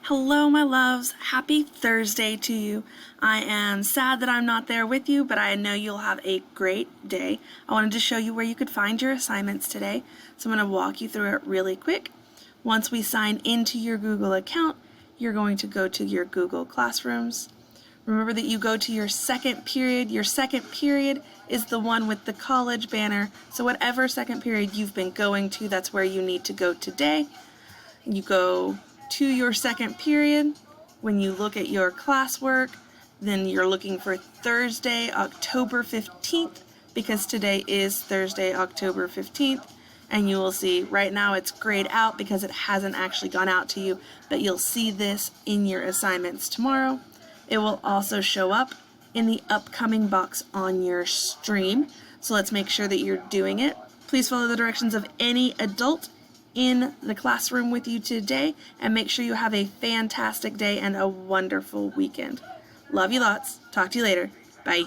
Hello, my loves. Happy Thursday to you. I am sad that I'm not there with you, but I know you'll have a great day. I wanted to show you where you could find your assignments today, so I'm going to walk you through it really quick. Once we sign into your Google account, you're going to go to your Google Classrooms. Remember that you go to your second period. Your second period is the one with the college banner, so whatever second period you've been going to, that's where you need to go today. You go to your second period. When you look at your classwork, then you're looking for Thursday, October 15th, because today is Thursday, October 15th, and you will see right now it's grayed out because it hasn't actually gone out to you, but you'll see this in your assignments tomorrow. It will also show up in the upcoming box on your stream, so let's make sure that you're doing it. Please follow the directions of any adult in the classroom with you today, and make sure you have a fantastic day and a wonderful weekend. Love you lots. Talk to you later. Bye.